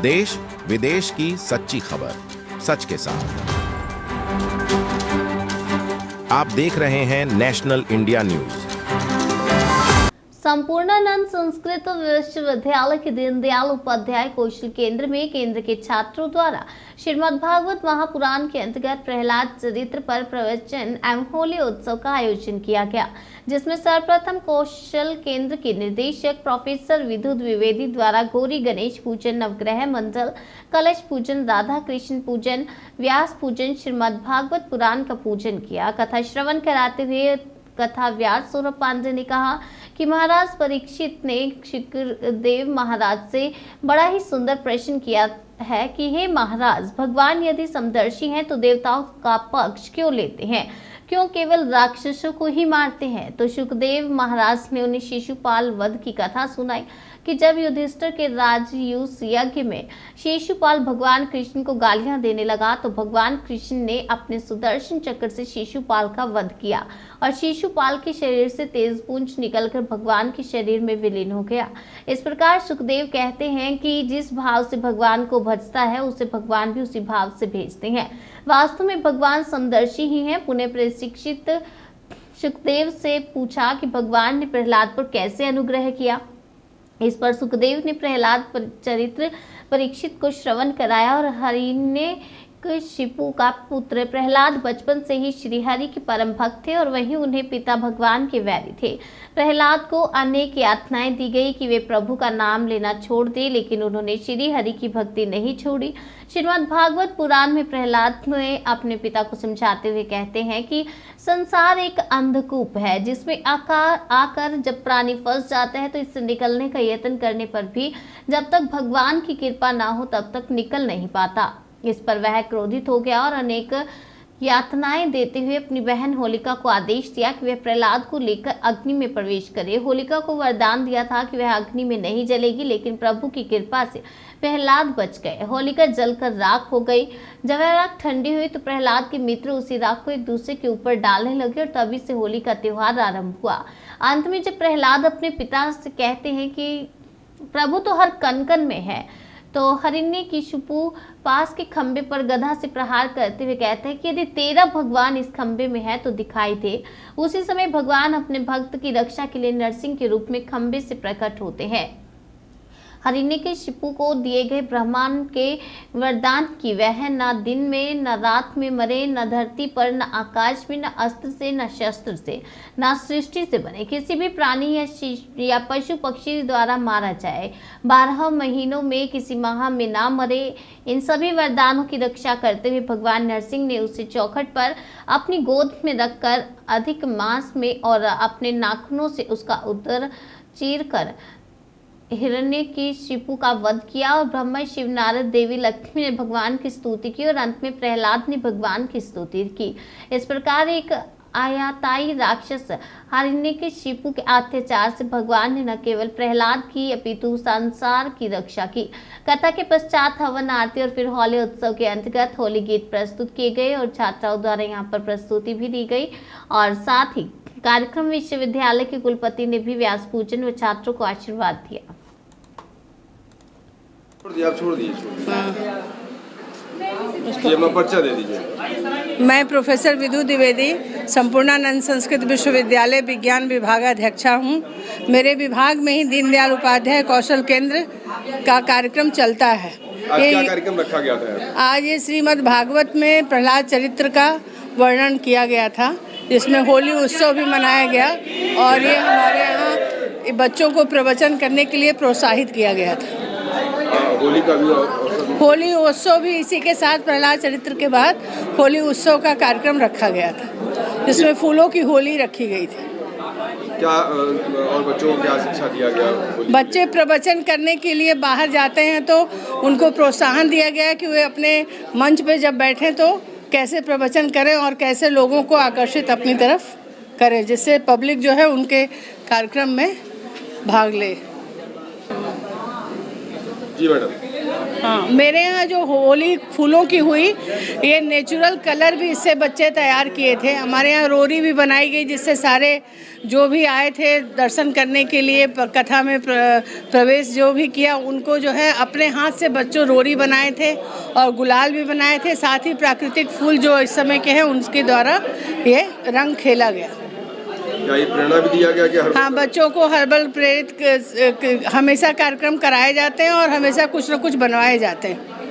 देश विदेश की सच्ची खबर सच के साथ। आप देख रहे हैं national India news. Sampurnanand Sanskrit विश्वविद्यालय के दीनदयाल उपाध्याय कौशल केंद्र में केंद्र के छात्रों द्वारा श्रीमद्भागवत महापुराण के अंतर्गत प्रहलाद चरित्र पर प्रवचन एवं होली उत्सव का आयोजन किया गया, जिसमें सर्वप्रथम कौशल केंद्र के निदेशक प्रोफेसर विधु द्विवेदी द्वारा गौरी गणेश पूजन, नवग्रह मंडल, कलश पूजन, राधा कृष्ण पूजन, व्यास पूजन, श्रीमद्भागवत पुराण का पूजन किया। कथा श्रवण कराते हुए कथा व्यास सौरभ पांडे ने कहा कि महाराज परीक्षित ने शुक्रदेव महाराज से बड़ा ही सुंदर प्रश्न किया है कि हे महाराज, भगवान यदि समदर्शी हैं तो देवताओं का पक्ष क्यों लेते हैं, क्यों केवल राक्षसों को ही मारते हैं। तो शुक्रदेव महाराज ने उन्हें शिशुपाल वध की कथा सुनाई कि जब युधिष्ठिर के राजयूष यज्ञ में शिशुपाल भगवान कृष्ण को गालियां देने लगा तो भगवान कृष्ण ने अपने सुदर्शन चक्र से शिशुपाल का वध किया और शिशुपाल के शरीर से तेज पुंज निकलकर भगवान के शरीर में विलीन हो गया। इस प्रकार सुखदेव कहते हैं कि जिस भाव से भगवान को भजता है उसे भगवान भी उसी भाव से भेजते हैं। वास्तव में भगवान समदर्शी ही हैं। पुण्य प्रशिक्षित सुखदेव से पूछा कि भगवान ने प्रहलाद पर कैसे अनुग्रह किया। इस पर सुखदेव ने प्रहलाद चरित्र परीक्षित को श्रवण कराया और हिरण्यकशिपु का पुत्र प्रहलाद बचपन से ही श्रीहरि के परम भक्त थे और वहीं उन्हें पिता भगवान के वैरी थे। प्रहलाद को अनेक यातनाएं दी गई कि वे प्रभु का नाम लेना छोड़ दे, लेकिन उन्होंने श्रीहरि की भक्ति नहीं छोड़ी। श्रीमद् भागवत पुराण में प्रहलाद ने अपने पिता को समझाते हुए कहते हैं कि संसार एक अंधकूप है जिसमें आकर जब प्राणी फंस जाते हैं तो इससे निकलने का यत्न करने पर भी जब तक भगवान की कृपा ना हो तब तक निकल नहीं पाता। इस पर वह क्रोधित हो गया और अनेक यातनाएं देते हुए अपनी बहन होलिका को आदेश दिया कि वह प्रहलाद को लेकर अग्नि में प्रवेश करे। होलिका को वरदान दिया था कि वह अग्नि में नहीं जलेगी, लेकिन प्रभु की कृपा से प्रहलाद बच गए। होलिका जलकर राख हो गई। जब वह राख ठंडी हुई तो प्रहलाद के मित्र उसी राख को एक दूसरे के ऊपर डालने लगे और तभी से होली का त्योहार आरंभ हुआ। अंत में जब प्रहलाद अपने पिता से कहते हैं कि प्रभु तो हर कण-कण में है, तो हिरण्यकशिपु पास के खंबे पर गदा से प्रहार करते हुए कहते हैं कि यदि तेरा भगवान इस खंबे में है तो दिखाई दे। उसी समय भगवान अपने भक्त की रक्षा के लिए नरसिंह के रूप में खंबे से प्रकट होते हैं। हिरण्यकशिपु को दिए गए ब्रह्मांड के वरदान की वह न दिन में न रात में मरे, न धरती पर, न आकाश में, न अस्त्र से, न शस्त्र से, न सृष्टि से बने किसी भी प्राणी या पशु पक्षी द्वारा मारा जाए, 12 महीनों में किसी माह में ना मरे। इन सभी वरदानों की रक्षा करते हुए भगवान नरसिंह ने उसे चौखट पर अपनी गोद में रखकर अधिक मास में और अपने नाखूनों से उसका उदर चीर कर हिरण्यकशिपु का वध किया और ब्रह्मा, शिव, नारद, देवी लक्ष्मी ने भगवान की स्तुति की और अंत में प्रहलाद ने भगवान की स्तुति की। इस प्रकार एक आयाताई राक्षस हिरण्यकशिपु के अत्याचार से भगवान ने न केवल प्रहलाद की अपितु संसार की रक्षा की। कथा के पश्चात हवन आरती और फिर होली उत्सव के अंतर्गत होली गीत प्रस्तुत किए गए और छात्राओं द्वारा यहाँ पर प्रस्तुति भी दी गई और साथ ही कार्यक्रम विश्वविद्यालय के कुलपति ने भी व्यास पूजन व छात्रों को आशीर्वाद दिया। छोड़ दीजिए। पर्चा दे दीजिए। मैं प्रोफेसर विधु द्विवेदी संपूर्णानंद संस्कृत विश्वविद्यालय विज्ञान विभागाध्यक्षा हूँ। मेरे विभाग में ही दीनदयाल उपाध्याय कौशल केंद्र का कार्यक्रम चलता है। आज क्या कार्यक्रम रखा गया था? आज ये श्रीमद् भागवत में प्रहलाद चरित्र का वर्णन किया गया था, जिसमें होली उत्सव भी मनाया गया और ये हमारे यहाँ बच्चों को प्रवचन करने के लिए प्रोत्साहित किया गया था। होली उत्सव भी इसी के साथ प्रहलाद चरित्र के बाद होली उत्सव का कार्यक्रम रखा गया था, जिसमें फूलों की होली रखी गई थी। क्या और बच्चों को क्या शिक्षा दिया गया? बच्चे प्रवचन करने के लिए बाहर जाते हैं तो उनको प्रोत्साहन दिया गया कि वे अपने मंच पे जब बैठें तो कैसे प्रवचन करें और कैसे लोगों को आकर्षित अपनी तरफ करें, जिससे पब्लिक जो है उनके कार्यक्रम में भाग ले। जी मैडम। हाँ, मेरे यहाँ जो होली फूलों की हुई, ये नेचुरल कलर भी इससे बच्चे तैयार किए थे। हमारे यहाँ रोरी भी बनाई गई, जिससे सारे जो भी आए थे दर्शन करने के लिए, कथा में प्रवेश जो भी किया, उनको जो है अपने हाथ से बच्चों रोरी बनाए थे और गुलाल भी बनाए थे। साथ ही प्राकृतिक फूल जो इस समय के हैं उनके द्वारा ये रंग खेला गया। क्या ये प्रेरणा भी दिया गया कि हाँ, बच्चों को हर्बल प्रेरित हमेशा कार्यक्रम कराए जाते हैं और हमेशा कुछ न कुछ बनवाए जाते हैं।